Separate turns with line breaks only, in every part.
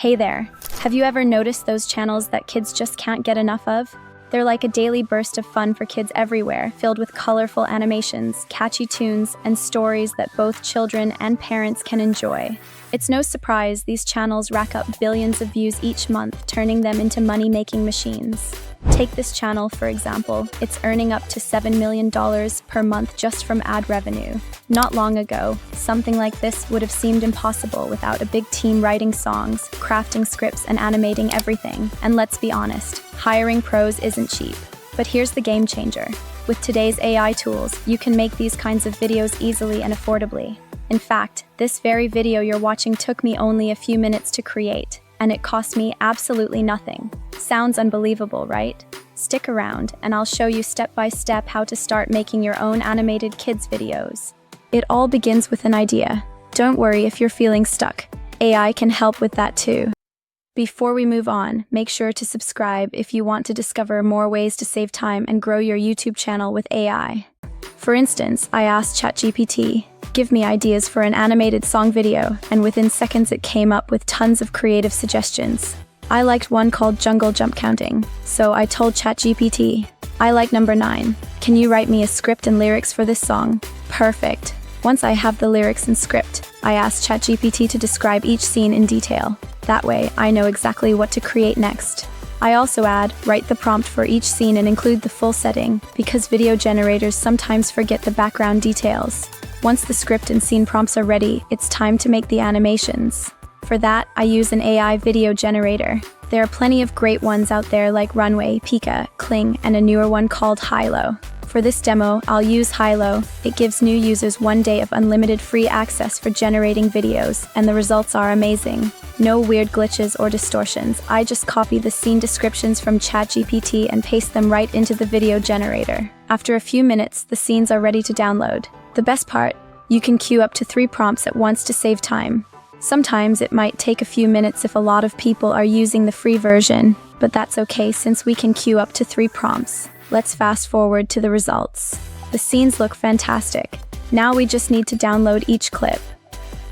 Hey there, have you ever noticed those channels that kids just can't get enough of? They're like a daily burst of fun for kids everywhere, filled with colorful animations, catchy tunes, and stories that both children and parents can enjoy. It's no surprise these channels rack up billions of views each month, turning them into money-making machines. Take this channel, for example. It's earning up to $7 million per month just from ad revenue. Not long ago, something like this would have seemed impossible without a big team writing songs, crafting scripts, and animating everything. And let's be honest, hiring pros isn't cheap. But here's the game changer. With today's AI tools, you can make these kinds of videos easily and affordably. In fact, this very video you're watching took me only a few minutes to create, and it cost me absolutely nothing. Sounds unbelievable, right? Stick around, and I'll show you step by step how to start making your own animated kids videos. It all begins with an idea. Don't worry if you're feeling stuck. AI can help with that too. Before we move on, make sure to subscribe if you want to discover more ways to save time and grow your YouTube channel with AI. For instance, I asked ChatGPT, give me ideas for an animated song video, and within seconds it came up with tons of creative suggestions. I liked one called Jungle Jump Counting, so I told ChatGPT, I like number 9. Can you write me a script and lyrics for this song? Perfect. Once I have the lyrics and script, I asked ChatGPT to describe each scene in detail. That way, I know exactly what to create next. I also write the prompt for each scene and include the full setting, because video generators sometimes forget the background details. Once the script and scene prompts are ready, it's time to make the animations. For that, I use an AI video generator. There are plenty of great ones out there like Runway, Pika, Kling, and a newer one called Hilo. For this demo, I'll use Hilo. It gives new users 1 day of unlimited free access for generating videos, and the results are amazing. No weird glitches or distortions. I just copy the scene descriptions from ChatGPT and paste them right into the video generator. After a few minutes, the scenes are ready to download. The best part, you can queue up to 3 prompts at once to save time. Sometimes it might take a few minutes if a lot of people are using the free version, but that's okay since we can queue up to 3 prompts. Let's fast forward to the results. The scenes look fantastic. Now we just need to download each clip.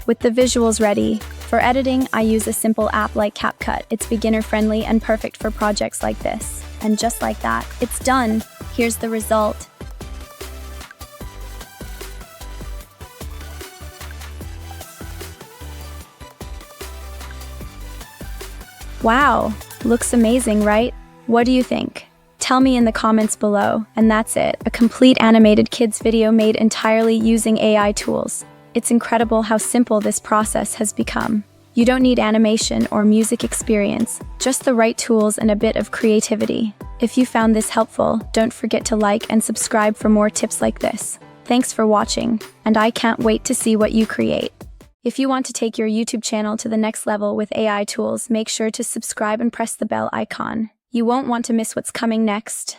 With the visuals ready, for editing, I use a simple app like CapCut. It's beginner-friendly and perfect for projects like this. And just like that, it's done. Here's the result. Wow, looks amazing, right? What do you think? Tell me in the comments below. And that's it, a complete animated kids video made entirely using AI tools. It's incredible how simple this process has become. You don't need animation or music experience, just the right tools and a bit of creativity. If you found this helpful, don't forget to like and subscribe for more tips like this. Thanks for watching, and I can't wait to see what you create. If you want to take your YouTube channel to the next level with AI tools, make sure to subscribe and press the bell icon. You won't want to miss what's coming next.